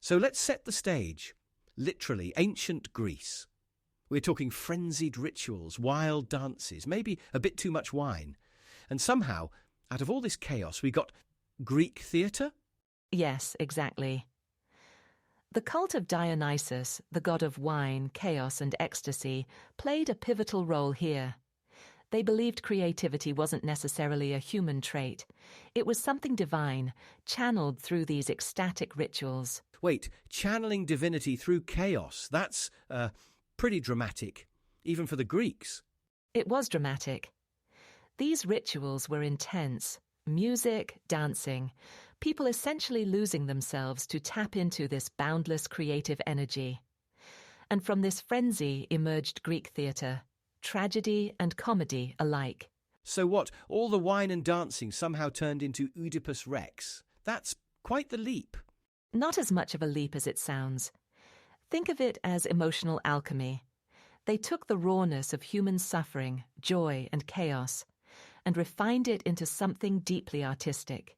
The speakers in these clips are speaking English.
So let's set the stage. Literally, ancient Greece. We're talking frenzied rituals, wild dances, maybe a bit too much wine. And somehow, out of all this chaos, we got Greek theatre? Yes, exactly. The cult of Dionysus, the god of wine, chaos and ecstasy, played a pivotal role here. They believed creativity wasn't necessarily a human trait. It was something divine, channeled through these ecstatic rituals. Wait, channeling divinity through chaos, that's pretty dramatic, even for the Greeks. It was dramatic. These rituals were intense. Music, dancing, people essentially losing themselves to tap into this boundless creative energy. And from this frenzy emerged Greek theatre, tragedy and comedy alike. So what, all the wine and dancing somehow turned into Oedipus Rex? That's quite the leap. Not as much of a leap as it sounds. Think of it as emotional alchemy. They took the rawness of human suffering, joy and chaos, and refined it into something deeply artistic.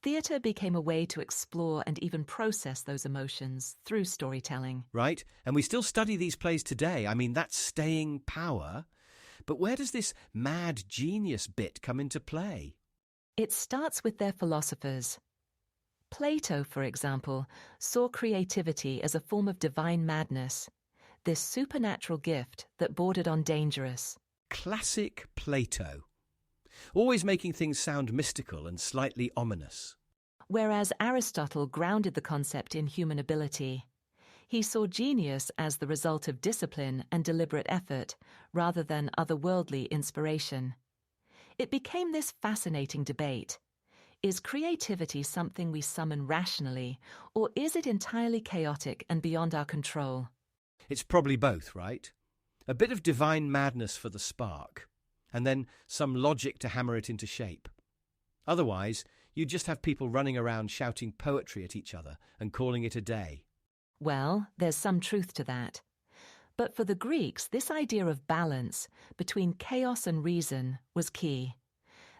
Theatre became a way to explore and even process those emotions through storytelling. Right, and we still study these plays today. I mean, that's staying power. But where does this mad genius bit come into play? It starts with their philosophers. Plato, for example, saw creativity as a form of divine madness, this supernatural gift that bordered on dangerous. Classic Plato. Always making things sound mystical and slightly ominous. Whereas Aristotle grounded the concept in human ability. He saw genius as the result of discipline and deliberate effort, rather than otherworldly inspiration. It became this fascinating debate. Is creativity something we summon rationally, or is it entirely chaotic and beyond our control? It's probably both, right? A bit of divine madness for the spark, and then some logic to hammer it into shape. Otherwise, you'd just have people running around shouting poetry at each other and calling it a day. Well, there's some truth to that. But for the Greeks, this idea of balance between chaos and reason was key.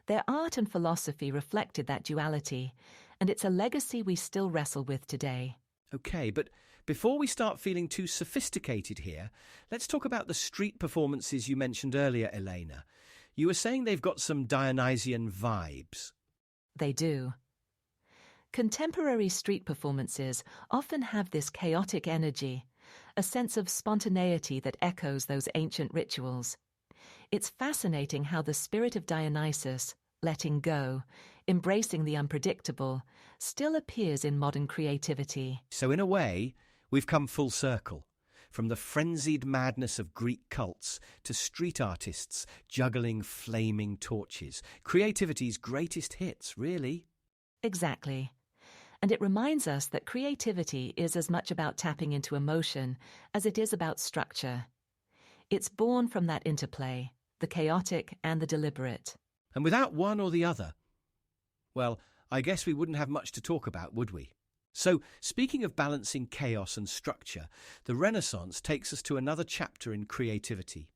Their art and philosophy reflected that duality, and it's a legacy we still wrestle with today. Okay, but before we start feeling too sophisticated here, let's talk about the street performances you mentioned earlier, Elena. You were saying they've got some Dionysian vibes. They do. Contemporary street performances often have this chaotic energy, a sense of spontaneity that echoes those ancient rituals. It's fascinating how the spirit of Dionysus, letting go, embracing the unpredictable, still appears in modern creativity. So in a way, we've come full circle. From the frenzied madness of Greek cults to street artists juggling flaming torches. Creativity's greatest hits, really. Exactly. And it reminds us that creativity is as much about tapping into emotion as it is about structure. It's born from that interplay, the chaotic and the deliberate. And without one or the other, well, I guess we wouldn't have much to talk about, would we? So, speaking of balancing chaos and structure, the Renaissance takes us to another chapter in creativity.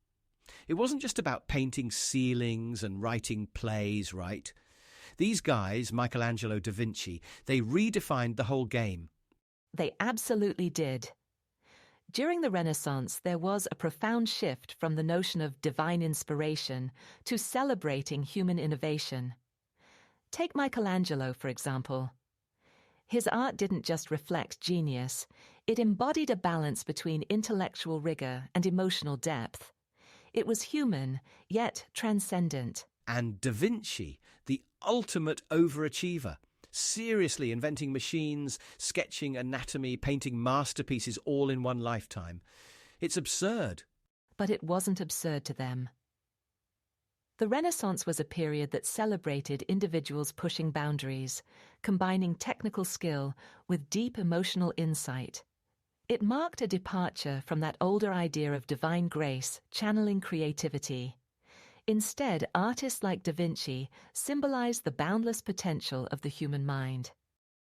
It wasn't just about painting ceilings and writing plays, right? These guys, Michelangelo, Da Vinci, they redefined the whole game. They absolutely did. During the Renaissance, there was a profound shift from the notion of divine inspiration to celebrating human innovation. Take Michelangelo, for example. His art didn't just reflect genius, it embodied a balance between intellectual rigor and emotional depth. It was human, yet transcendent. And Da Vinci, the ultimate overachiever, seriously inventing machines, sketching anatomy, painting masterpieces all in one lifetime. It's absurd. But it wasn't absurd to them. The Renaissance was a period that celebrated individuals pushing boundaries, combining technical skill with deep emotional insight. It marked a departure from that older idea of divine grace channeling creativity. Instead, artists like Da Vinci symbolized the boundless potential of the human mind.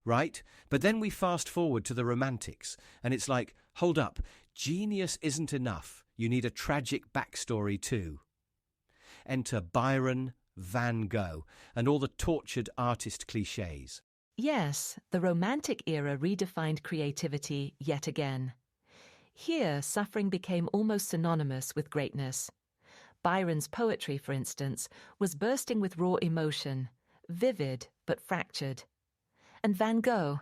Right, but then we fast forward to the Romantics, and it's like, hold up, genius isn't enough. You need a tragic backstory too. Enter Byron, Van Gogh, and all the tortured artist clichés. Yes, the Romantic era redefined creativity yet again. Here, suffering became almost synonymous with greatness. Byron's poetry, for instance, was bursting with raw emotion, vivid but fractured. And Van Gogh,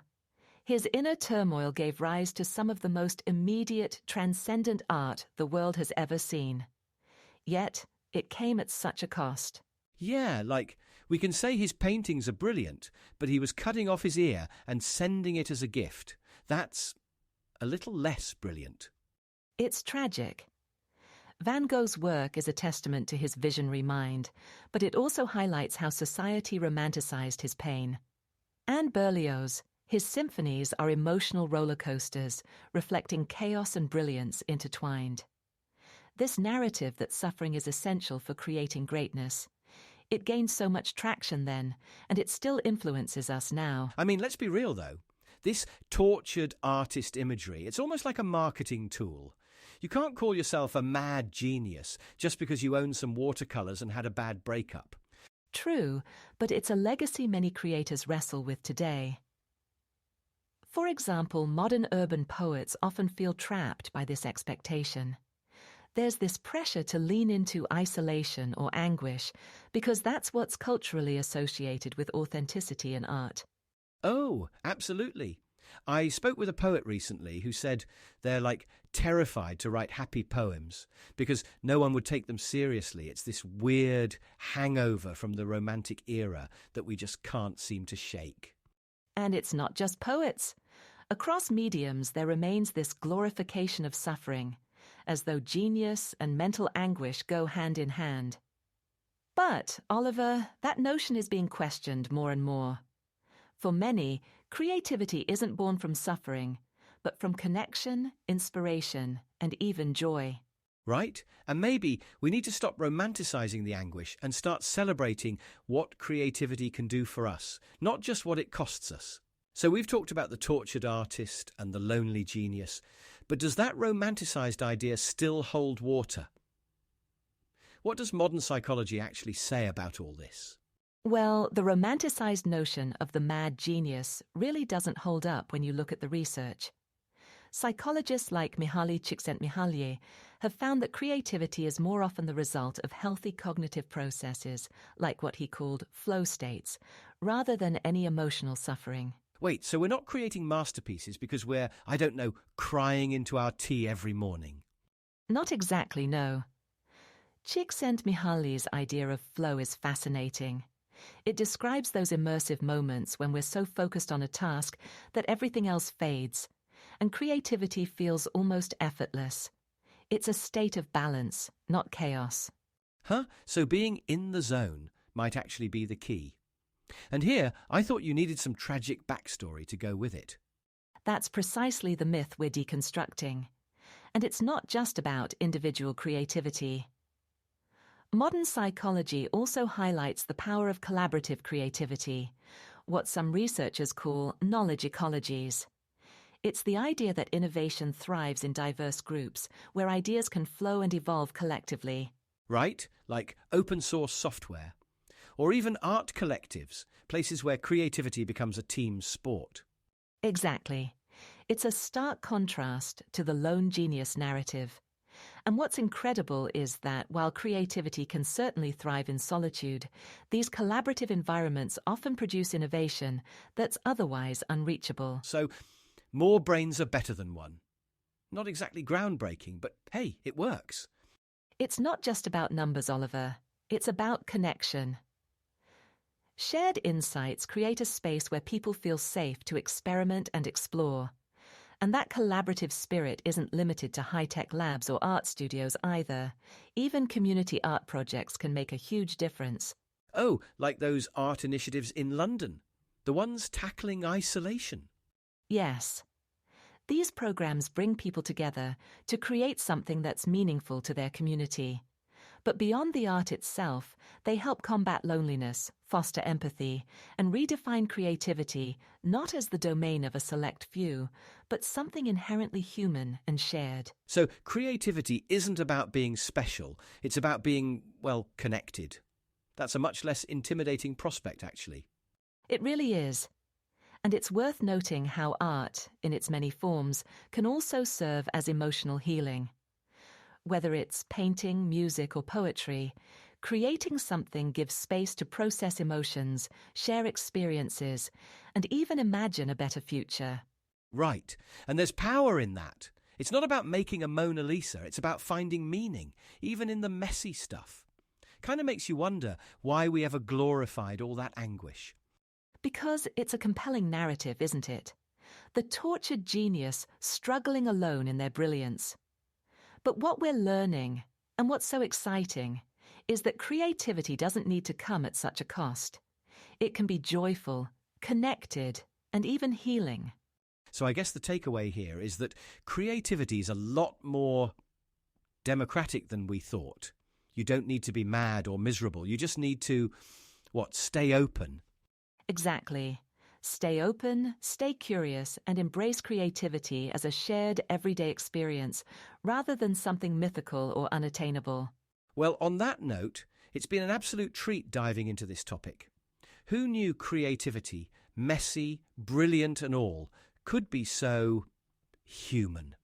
his inner turmoil gave rise to some of the most immediate, transcendent art the world has ever seen. Yet, it came at such a cost. Yeah, like, we can say his paintings are brilliant, but he was cutting off his ear and sending it as a gift. That's a little less brilliant. It's tragic. Van Gogh's work is a testament to his visionary mind, but it also highlights how society romanticized his pain. And Berlioz, his symphonies are emotional roller coasters, reflecting chaos and brilliance intertwined. This narrative that suffering is essential for creating greatness, it gained so much traction then, and it still influences us now. I mean, let's be real though. This tortured artist imagery, it's almost like a marketing tool. You can't call yourself a mad genius just because you own some watercolours and had a bad breakup. True, but it's a legacy many creators wrestle with today. For example, modern urban poets often feel trapped by this expectation. There's this pressure to lean into isolation or anguish because that's what's culturally associated with authenticity in art. Oh, absolutely. I spoke with a poet recently who said they're like terrified to write happy poems because no one would take them seriously. It's this weird hangover from the Romantic era that we just can't seem to shake. And it's not just poets. Across mediums, there remains this glorification of suffering, as though genius and mental anguish go hand in hand. But, Oliver, that notion is being questioned more and more. For many, creativity isn't born from suffering, but from connection, inspiration, and even joy. Right? And maybe we need to stop romanticizing the anguish and start celebrating what creativity can do for us, not just what it costs us. So we've talked about the tortured artist and the lonely genius, but does that romanticized idea still hold water? What does modern psychology actually say about all this? Well, the romanticized notion of the mad genius really doesn't hold up when you look at the research. Psychologists like Mihaly Csikszentmihalyi have found that creativity is more often the result of healthy cognitive processes, like what he called flow states, rather than any emotional suffering. Wait, so we're not creating masterpieces because we're, I don't know, crying into our tea every morning? Not exactly, no. Csikszentmihalyi's idea of flow is fascinating. It describes those immersive moments when we're so focused on a task that everything else fades, and creativity feels almost effortless. It's a state of balance, not chaos. Huh? So being in the zone might actually be the key. And here, I thought you needed some tragic backstory to go with it. That's precisely the myth we're deconstructing. And it's not just about individual creativity. Modern psychology also highlights the power of collaborative creativity, what some researchers call knowledge ecologies. It's the idea that innovation thrives in diverse groups, where ideas can flow and evolve collectively. Right? Like open source software. Or even art collectives, places where creativity becomes a team sport. Exactly. It's a stark contrast to the lone genius narrative. And what's incredible is that while creativity can certainly thrive in solitude, these collaborative environments often produce innovation that's otherwise unreachable. So, more brains are better than one. Not exactly groundbreaking, but hey, it works. It's not just about numbers, Oliver. It's about connection. Shared insights create a space where people feel safe to experiment and explore. And that collaborative spirit isn't limited to high-tech labs or art studios either. Even community art projects can make a huge difference. Oh, like those art initiatives in London, the ones tackling isolation. Yes. These programs bring people together to create something that's meaningful to their community. But beyond the art itself, they help combat loneliness, foster empathy, and redefine creativity not as the domain of a select few, but something inherently human and shared. So creativity isn't about being special, it's about being, well, connected. That's a much less intimidating prospect, actually. It really is. And it's worth noting how art, in its many forms, can also serve as emotional healing. Whether it's painting, music, or poetry, creating something gives space to process emotions, share experiences, and even imagine a better future. Right, and there's power in that. It's not about making a Mona Lisa, it's about finding meaning, even in the messy stuff. Kind of makes you wonder why we ever glorified all that anguish. Because it's a compelling narrative, isn't it? The tortured genius struggling alone in their brilliance. But what we're learning, and what's so exciting, is that creativity doesn't need to come at such a cost. It can be joyful, connected, and even healing. So I guess the takeaway here is that creativity is a lot more democratic than we thought. You don't need to be mad or miserable. You just need to, stay open. Exactly. Stay open, stay curious, and embrace creativity as a shared everyday experience rather than something mythical or unattainable. Well, on that note, it's been an absolute treat diving into this topic. Who knew creativity, messy, brilliant and all, could be so human?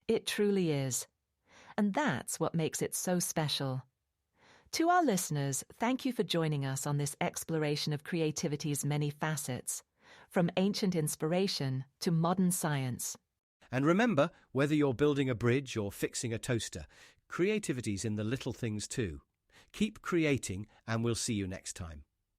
It truly is. And that's what makes it so special. To our listeners, thank you for joining us on this exploration of creativity's many facets, from ancient inspiration to modern science. And remember, whether you're building a bridge or fixing a toaster, creativity's in the little things too. Keep creating, and we'll see you next time.